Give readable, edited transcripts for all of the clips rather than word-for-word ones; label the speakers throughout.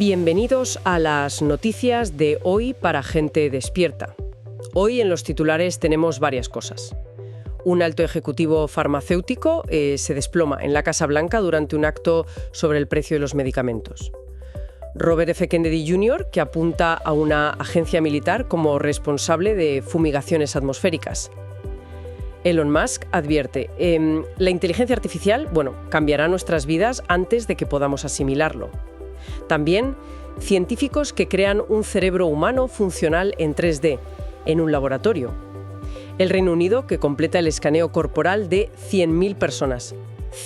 Speaker 1: Bienvenidos a las noticias de hoy para gente despierta. Hoy en los titulares tenemos varias cosas. Un alto ejecutivo farmacéutico se desploma en la Casa Blanca durante un acto sobre el precio de los medicamentos. Robert F. Kennedy Jr., que apunta a una agencia militar como responsable de fumigaciones atmosféricas. Elon Musk advierte, la inteligencia artificial, cambiará nuestras vidas antes de que podamos asimilarlo. También, científicos que crean un cerebro humano funcional en 3D, en un laboratorio. El Reino Unido, que completa el escaneo corporal de 100.000 personas.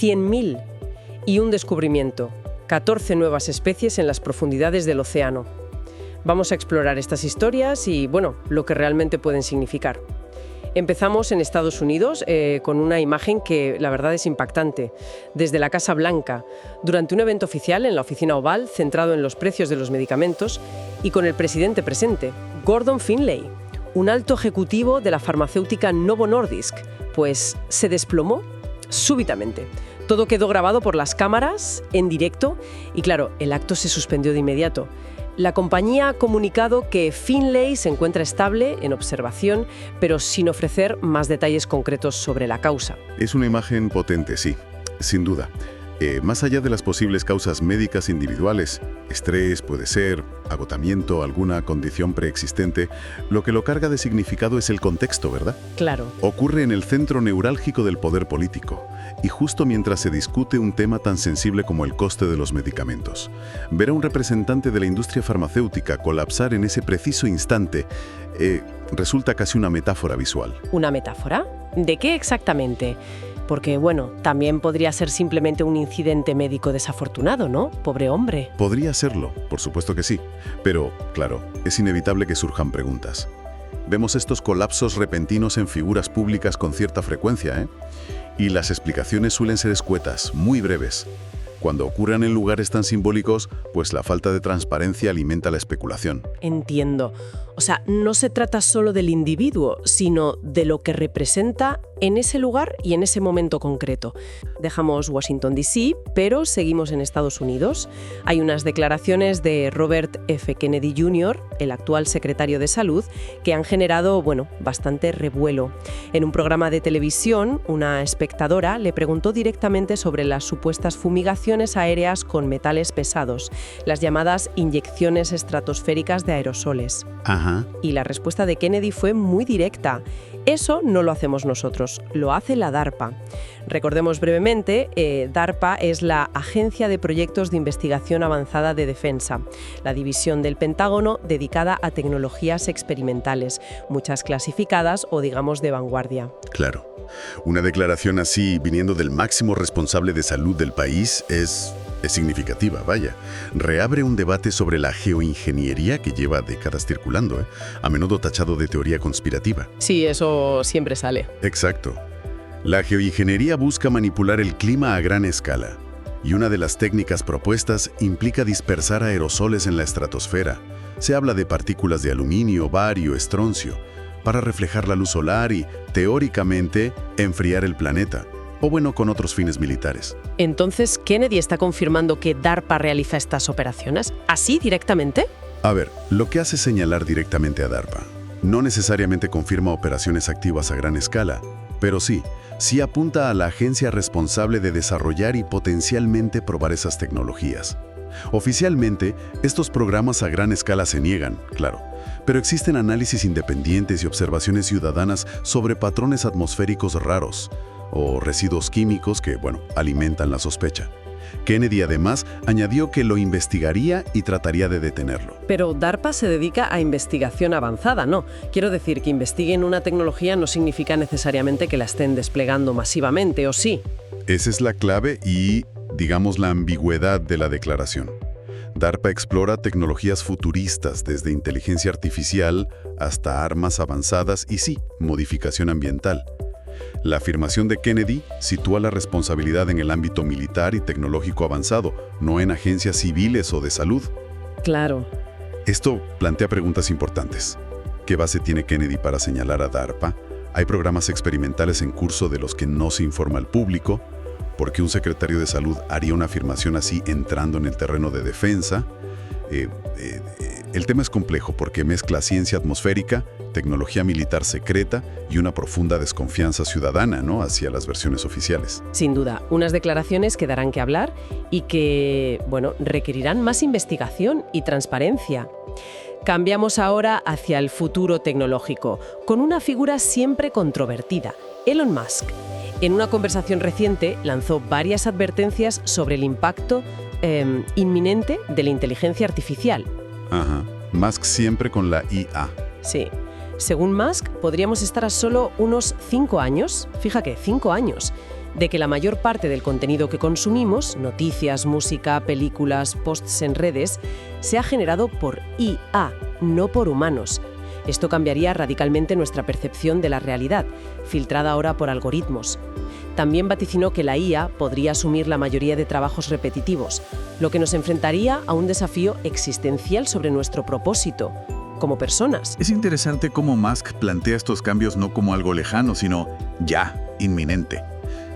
Speaker 1: 100.000. Y un descubrimiento, 14 nuevas especies en las profundidades del océano. Vamos a explorar estas historias y, lo que realmente pueden significar. Empezamos en Estados Unidos con una imagen que la verdad es impactante. Desde la Casa Blanca, durante un evento oficial en la oficina oval centrado en los precios de los medicamentos y con el presidente presente, Gordon Finlay, un alto ejecutivo de la farmacéutica Novo Nordisk, pues se desplomó súbitamente. Todo quedó grabado por las cámaras, en directo, y claro, el acto se suspendió de inmediato. La compañía ha comunicado que Finlay se encuentra estable, en observación, pero sin ofrecer más detalles concretos sobre la causa.
Speaker 2: Es una imagen potente, sí, sin duda. Más allá de las posibles causas médicas individuales, estrés puede ser, agotamiento, alguna condición preexistente, lo que lo carga de significado es el contexto, ¿verdad?
Speaker 1: Claro.
Speaker 2: Ocurre en el centro neurálgico del poder político, y justo mientras se discute un tema tan sensible como el coste de los medicamentos. Ver a un representante de la industria farmacéutica colapsar en ese preciso instante resulta casi una metáfora visual.
Speaker 1: ¿Una metáfora? ¿De qué exactamente? Porque, también podría ser simplemente un incidente médico desafortunado, ¿no? Pobre hombre.
Speaker 2: Podría serlo, por supuesto que sí. Pero, claro, es inevitable que surjan preguntas. Vemos estos colapsos repentinos en figuras públicas con cierta frecuencia, ¿eh? Y las explicaciones suelen ser escuetas, muy breves. Cuando ocurran en lugares tan simbólicos, pues la falta de transparencia alimenta la especulación.
Speaker 1: Entiendo. O sea, no se trata solo del individuo, sino de lo que representa en ese lugar y en ese momento concreto. Dejamos Washington, D.C., pero seguimos en Estados Unidos. Hay unas declaraciones de Robert F. Kennedy Jr., el actual secretario de Salud, que han generado, bastante revuelo. En un programa de televisión, una espectadora le preguntó directamente sobre las supuestas fumigaciones aéreas con metales pesados, las llamadas inyecciones estratosféricas de aerosoles.
Speaker 2: Ajá.
Speaker 1: Y la respuesta de Kennedy fue muy directa. Eso no lo hacemos nosotros, lo hace la DARPA. Recordemos brevemente, DARPA es la Agencia de Proyectos de Investigación Avanzada de Defensa, la división del Pentágono dedicada a tecnologías experimentales, muchas clasificadas o digamos de vanguardia.
Speaker 2: Claro. Una declaración así, viniendo del máximo responsable de salud del país, es significativa, vaya. Reabre un debate sobre la geoingeniería que lleva décadas circulando, a menudo tachado de teoría conspirativa.
Speaker 1: Sí, eso siempre sale.
Speaker 2: Exacto. La geoingeniería busca manipular el clima a gran escala, y una de las técnicas propuestas implica dispersar aerosoles en la estratosfera. Se habla de partículas de aluminio, bario, estroncio, para reflejar la luz solar y, teóricamente, enfriar el planeta. O con otros fines militares.
Speaker 1: Entonces, ¿Kennedy está confirmando que DARPA realiza estas operaciones? ¿Así directamente?
Speaker 2: A ver, lo que hace señalar directamente a DARPA no necesariamente confirma operaciones activas a gran escala, pero sí apunta a la agencia responsable de desarrollar y potencialmente probar esas tecnologías. Oficialmente, estos programas a gran escala se niegan, claro, pero existen análisis independientes y observaciones ciudadanas sobre patrones atmosféricos raros, o residuos químicos que, alimentan la sospecha. Kennedy además añadió que lo investigaría y trataría de detenerlo.
Speaker 1: Pero DARPA se dedica a investigación avanzada, ¿no? Quiero decir, que investiguen una tecnología no significa necesariamente que la estén desplegando masivamente, ¿o sí?
Speaker 2: Esa es la clave y, digamos, la ambigüedad de la declaración. DARPA explora tecnologías futuristas, desde inteligencia artificial hasta armas avanzadas y modificación ambiental. La afirmación de Kennedy sitúa la responsabilidad en el ámbito militar y tecnológico avanzado, no en agencias civiles o de salud.
Speaker 1: Claro.
Speaker 2: Esto plantea preguntas importantes. ¿Qué base tiene Kennedy para señalar a DARPA? ¿Hay programas experimentales en curso de los que no se informa al público? ¿Por qué un secretario de salud haría una afirmación así entrando en el terreno de defensa? El tema es complejo porque mezcla ciencia atmosférica, tecnología militar secreta y una profunda desconfianza ciudadana, ¿no?, hacia las versiones oficiales.
Speaker 1: Sin duda, unas declaraciones que darán que hablar y que, requerirán más investigación y transparencia. Cambiamos ahora hacia el futuro tecnológico, con una figura siempre controvertida, Elon Musk. En una conversación reciente lanzó varias advertencias sobre el impacto inminente de la inteligencia artificial.
Speaker 2: Ajá. Musk siempre con la IA.
Speaker 1: Sí. Según Musk, podríamos estar a solo unos 5 años, fíjate, 5 años, de que la mayor parte del contenido que consumimos, noticias, música, películas, posts en redes, sea generado por IA, no por humanos. Esto cambiaría radicalmente nuestra percepción de la realidad, filtrada ahora por algoritmos. También vaticinó que la IA podría asumir la mayoría de trabajos repetitivos, lo que nos enfrentaría a un desafío existencial sobre nuestro propósito como personas.
Speaker 2: Es interesante cómo Musk plantea estos cambios no como algo lejano, sino ya, inminente.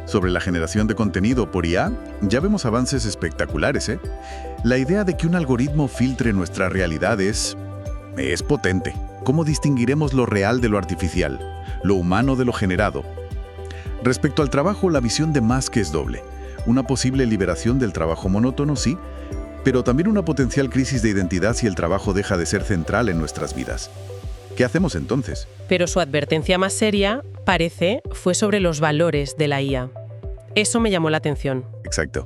Speaker 2: Sobre la generación de contenido por IA, ya vemos avances espectaculares, ¿eh? La idea de que un algoritmo filtre nuestra realidad es potente. ¿Cómo distinguiremos lo real de lo artificial, lo humano de lo generado? Respecto al trabajo, la visión de Musk es doble. Una posible liberación del trabajo monótono, sí, pero también una potencial crisis de identidad si el trabajo deja de ser central en nuestras vidas. ¿Qué hacemos entonces?
Speaker 1: Pero su advertencia más seria, parece, fue sobre los valores de la IA. Eso me llamó la atención.
Speaker 2: Exacto.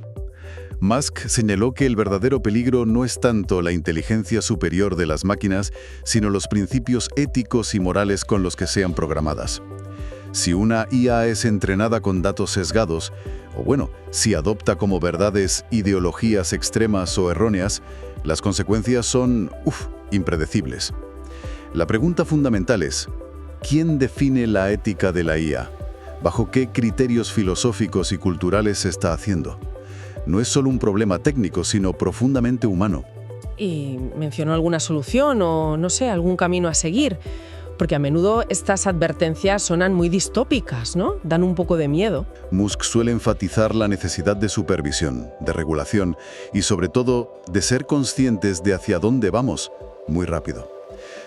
Speaker 2: Musk señaló que el verdadero peligro no es tanto la inteligencia superior de las máquinas, sino los principios éticos y morales con los que sean programadas. Si una IA es entrenada con datos sesgados, si adopta como verdades ideologías extremas o erróneas, las consecuencias son, impredecibles. La pregunta fundamental es, ¿quién define la ética de la IA? ¿Bajo qué criterios filosóficos y culturales se está haciendo? No es solo un problema técnico, sino profundamente humano.
Speaker 1: ¿Y mencionó alguna solución o, algún camino a seguir? Porque a menudo estas advertencias sonan muy distópicas, ¿no? Dan un poco de miedo.
Speaker 2: Musk suele enfatizar la necesidad de supervisión, de regulación y, sobre todo, de ser conscientes de hacia dónde vamos, muy rápido.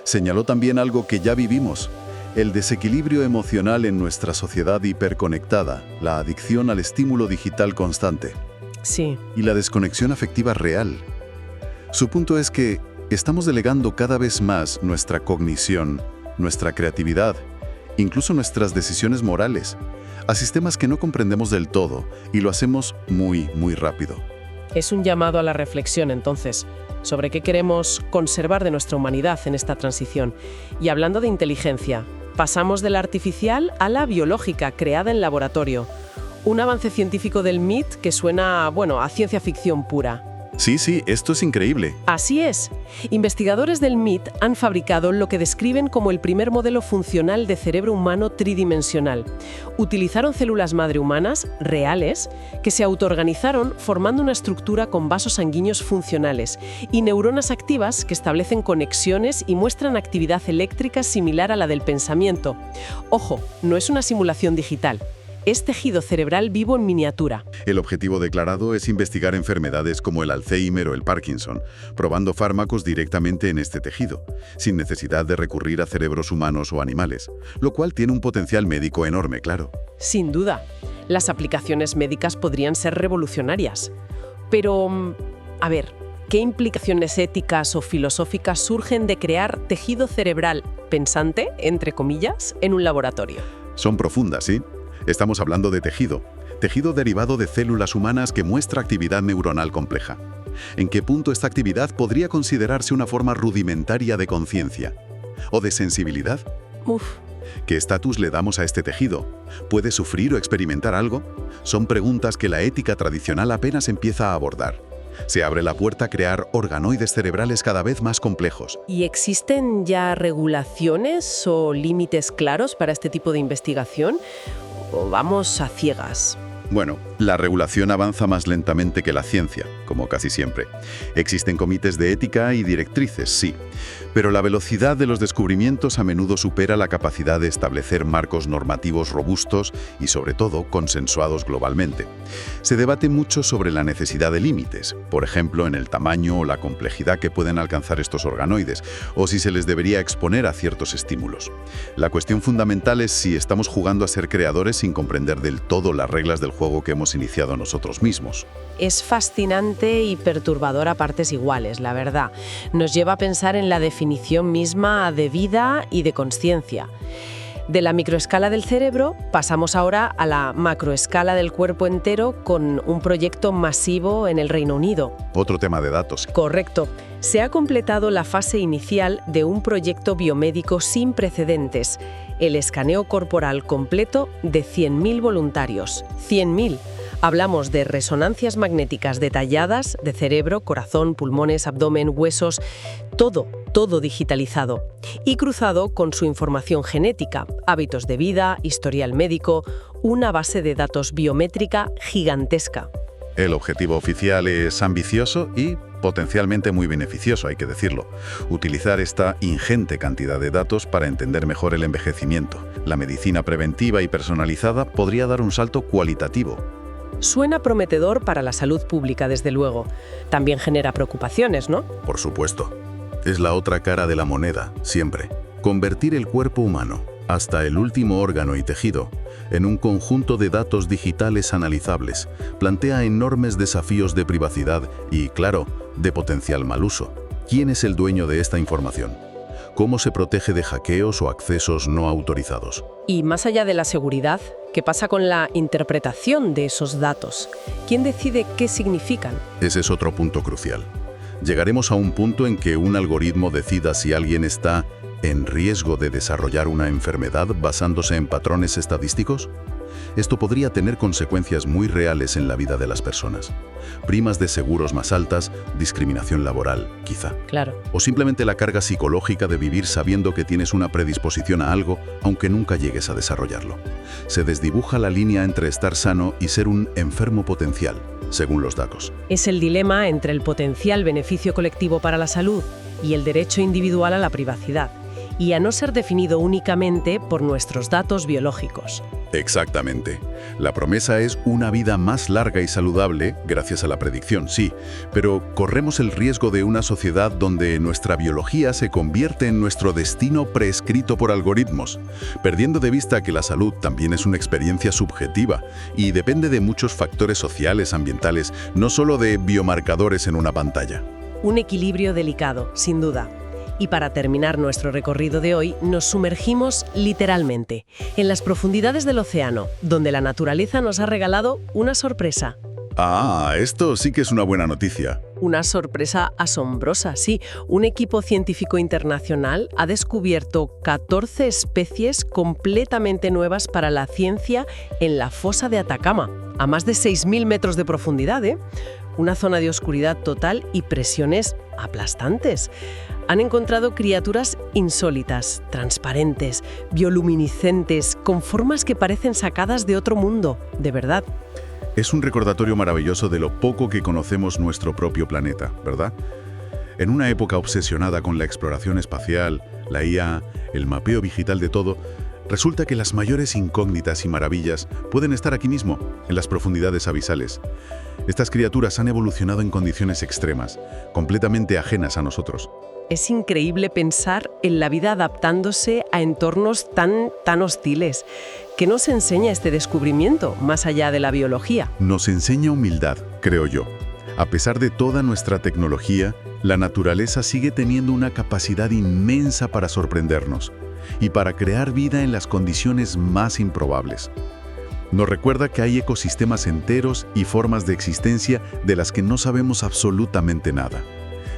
Speaker 2: Señaló también algo que ya vivimos, el desequilibrio emocional en nuestra sociedad hiperconectada, la adicción al estímulo digital constante.
Speaker 1: Sí.
Speaker 2: Y la desconexión afectiva real. Su punto es que estamos delegando cada vez más nuestra cognición, nuestra creatividad, incluso nuestras decisiones morales, a sistemas que no comprendemos del todo y lo hacemos muy, muy rápido.
Speaker 1: Es un llamado a la reflexión, entonces, sobre qué queremos conservar de nuestra humanidad en esta transición. Y hablando de inteligencia, pasamos de la artificial a la biológica, creada en laboratorio. Un avance científico del MIT que suena, a ciencia ficción pura.
Speaker 2: Sí, esto es increíble.
Speaker 1: Así es. Investigadores del MIT han fabricado lo que describen como el primer modelo funcional de cerebro humano tridimensional. Utilizaron células madre humanas, reales, que se autoorganizaron formando una estructura con vasos sanguíneos funcionales y neuronas activas que establecen conexiones y muestran actividad eléctrica similar a la del pensamiento. Ojo, no es una simulación digital. Es tejido cerebral vivo en miniatura.
Speaker 2: El objetivo declarado es investigar enfermedades como el Alzheimer o el Parkinson, probando fármacos directamente en este tejido, sin necesidad de recurrir a cerebros humanos o animales, lo cual tiene un potencial médico enorme, claro.
Speaker 1: Sin duda. Las aplicaciones médicas podrían ser revolucionarias. Pero, ¿qué implicaciones éticas o filosóficas surgen de crear tejido cerebral pensante, entre comillas, en un laboratorio?
Speaker 2: Son profundas, ¿sí? Estamos hablando de tejido derivado de células humanas que muestra actividad neuronal compleja. ¿En qué punto esta actividad podría considerarse una forma rudimentaria de conciencia? ¿O de sensibilidad? ¿Qué estatus le damos a este tejido? ¿Puede sufrir o experimentar algo? Son preguntas que la ética tradicional apenas empieza a abordar. Se abre la puerta a crear organoides cerebrales cada vez más complejos.
Speaker 1: ¿Y existen ya regulaciones o límites claros para este tipo de investigación? ¿O vamos a ciegas?
Speaker 2: Bueno, La regulación avanza más lentamente que la ciencia, como casi siempre. Existen comités de ética y directrices, sí, pero la velocidad de los descubrimientos a menudo supera la capacidad de establecer marcos normativos robustos y, sobre todo, consensuados globalmente. Se debate mucho sobre la necesidad de límites, por ejemplo, en el tamaño o la complejidad que pueden alcanzar estos organoides, o si se les debería exponer a ciertos estímulos. La cuestión fundamental es si estamos jugando a ser creadores sin comprender del todo las reglas del juego que hemos iniciado nosotros mismos.
Speaker 1: Es fascinante y perturbador a partes iguales, la verdad. Nos lleva a pensar en la definición misma de vida y de consciencia. De la microescala del cerebro pasamos ahora a la macroescala del cuerpo entero con un proyecto masivo en el Reino Unido.
Speaker 2: Otro tema de datos.
Speaker 1: Correcto. Se ha completado la fase inicial de un proyecto biomédico sin precedentes, el escaneo corporal completo de 100.000 voluntarios. 100.000. Hablamos de resonancias magnéticas detalladas de cerebro, corazón, pulmones, abdomen, huesos, todo digitalizado y cruzado con su información genética, hábitos de vida, historial médico, una base de datos biométrica gigantesca.
Speaker 2: El objetivo oficial es ambicioso y potencialmente muy beneficioso, hay que decirlo. Utilizar esta ingente cantidad de datos para entender mejor el envejecimiento. La medicina preventiva y personalizada podría dar un salto cualitativo.
Speaker 1: Suena prometedor para la salud pública, desde luego. También genera preocupaciones, ¿no?
Speaker 2: Por supuesto. Es la otra cara de la moneda, siempre. Convertir el cuerpo humano, hasta el último órgano y tejido, en un conjunto de datos digitales analizables, plantea enormes desafíos de privacidad y, claro, de potencial mal uso. ¿Quién es el dueño de esta información? ¿Cómo se protege de hackeos o accesos no autorizados?
Speaker 1: Y más allá de la seguridad, ¿qué pasa con la interpretación de esos datos? ¿Quién decide qué significan?
Speaker 2: Ese es otro punto crucial. ¿Llegaremos a un punto en que un algoritmo decida si alguien está en riesgo de desarrollar una enfermedad basándose en patrones estadísticos? Esto podría tener consecuencias muy reales en la vida de las personas. Primas de seguros más altas, discriminación laboral, quizá.
Speaker 1: Claro.
Speaker 2: O simplemente la carga psicológica de vivir sabiendo que tienes una predisposición a algo, aunque nunca llegues a desarrollarlo. Se desdibuja la línea entre estar sano y ser un enfermo potencial, según los datos.
Speaker 1: Es el dilema entre el potencial beneficio colectivo para la salud y el derecho individual a la privacidad, y a no ser definido únicamente por nuestros datos biológicos.
Speaker 2: Exactamente. La promesa es una vida más larga y saludable, gracias a la predicción, sí, pero corremos el riesgo de una sociedad donde nuestra biología se convierte en nuestro destino prescrito por algoritmos, perdiendo de vista que la salud también es una experiencia subjetiva y depende de muchos factores sociales, ambientales, no solo de biomarcadores en una pantalla.
Speaker 1: Un equilibrio delicado, sin duda. Y para terminar nuestro recorrido de hoy, nos sumergimos literalmente en las profundidades del océano, donde la naturaleza nos ha regalado una sorpresa.
Speaker 2: Ah, esto sí que es una buena noticia.
Speaker 1: Una sorpresa asombrosa, sí. Un equipo científico internacional ha descubierto 14 especies completamente nuevas para la ciencia en la fosa de Atacama, a más de 6.000 metros de profundidad, ¿eh? Una zona de oscuridad total y presiones aplastantes. Han encontrado criaturas insólitas, transparentes, bioluminiscentes, con formas que parecen sacadas de otro mundo, de verdad.
Speaker 2: Es un recordatorio maravilloso de lo poco que conocemos nuestro propio planeta, ¿verdad? En una época obsesionada con la exploración espacial, la IA, el mapeo digital de todo, resulta que las mayores incógnitas y maravillas pueden estar aquí mismo, en las profundidades abisales. Estas criaturas han evolucionado en condiciones extremas, completamente ajenas a nosotros.
Speaker 1: Es increíble pensar en la vida adaptándose a entornos tan hostiles. ¿Qué nos enseña este descubrimiento, más allá de la biología?
Speaker 2: Nos enseña humildad, creo yo. A pesar de toda nuestra tecnología, la naturaleza sigue teniendo una capacidad inmensa para sorprendernos y para crear vida en las condiciones más improbables. Nos recuerda que hay ecosistemas enteros y formas de existencia de las que no sabemos absolutamente nada.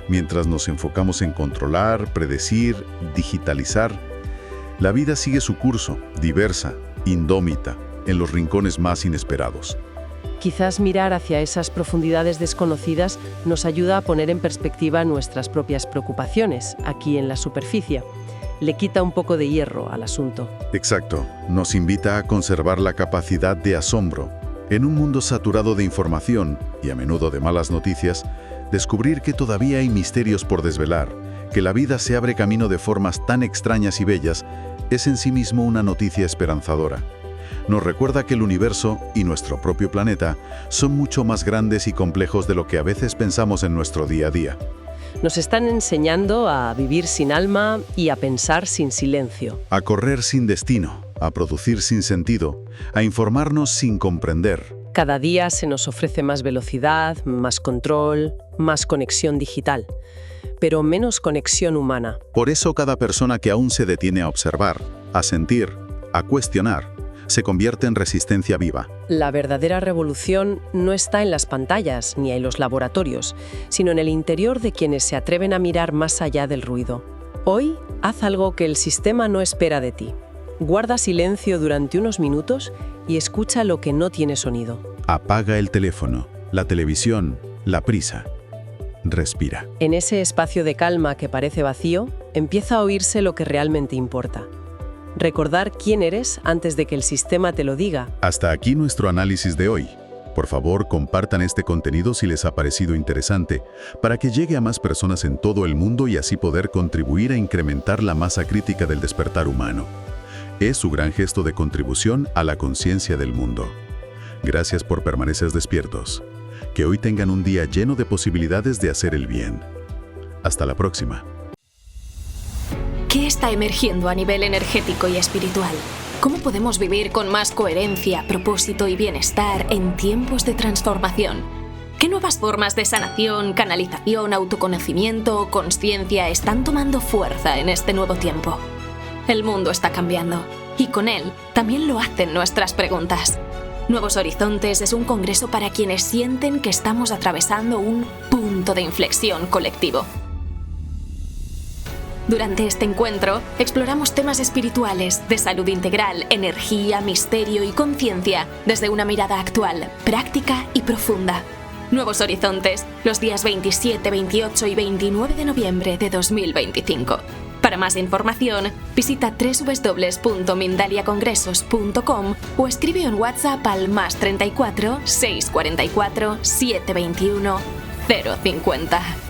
Speaker 2: Mientras nos enfocamos en controlar, predecir, digitalizar, la vida sigue su curso, diversa, indómita, en los rincones más inesperados.
Speaker 1: Quizás mirar hacia esas profundidades desconocidas nos ayuda a poner en perspectiva nuestras propias preocupaciones, aquí en la superficie. Le quita un poco de hierro al asunto.
Speaker 2: Exacto. Nos invita a conservar la capacidad de asombro, En un mundo saturado de información y a menudo de malas noticias, descubrir que todavía hay misterios por desvelar, que la vida se abre camino de formas tan extrañas y bellas, es en sí mismo una noticia esperanzadora. Nos recuerda que el universo y nuestro propio planeta son mucho más grandes y complejos de lo que a veces pensamos en nuestro día a día.
Speaker 1: Nos están enseñando a vivir sin alma y a pensar sin silencio.
Speaker 2: A correr sin destino, a producir sin sentido, a informarnos sin comprender.
Speaker 1: Cada día se nos ofrece más velocidad, más control, más conexión digital, pero menos conexión humana.
Speaker 2: Por eso cada persona que aún se detiene a observar, a sentir, a cuestionar, se convierte en resistencia viva.
Speaker 1: La verdadera revolución no está en las pantallas ni en los laboratorios, sino en el interior de quienes se atreven a mirar más allá del ruido. Hoy, haz algo que el sistema no espera de ti. Guarda silencio durante unos minutos y escucha lo que no tiene sonido.
Speaker 2: Apaga el teléfono, la televisión, la prisa. Respira.
Speaker 1: En ese espacio de calma que parece vacío, empieza a oírse lo que realmente importa. Recordar quién eres antes de que el sistema te lo diga.
Speaker 2: Hasta aquí nuestro análisis de hoy. Por favor, compartan este contenido si les ha parecido interesante, para que llegue a más personas en todo el mundo y así poder contribuir a incrementar la masa crítica del despertar humano. Es su gran gesto de contribución a la conciencia del mundo. Gracias por permanecer despiertos. Que hoy tengan un día lleno de posibilidades de hacer el bien. Hasta la próxima.
Speaker 3: ¿Qué está emergiendo a nivel energético y espiritual? ¿Cómo podemos vivir con más coherencia, propósito y bienestar en tiempos de transformación? ¿Qué nuevas formas de sanación, canalización, autoconocimiento o consciencia están tomando fuerza en este nuevo tiempo? El mundo está cambiando y con él también lo hacen nuestras preguntas. Nuevos Horizontes es un congreso para quienes sienten que estamos atravesando un punto de inflexión colectivo. Durante este encuentro, exploramos temas espirituales, de salud integral, energía, misterio y conciencia, desde una mirada actual, práctica y profunda. Nuevos Horizontes, los días 27, 28 y 29 de noviembre de 2025. Para más información, visita www.mindaliacongresos.com o escribe en WhatsApp al +34 644 721 050.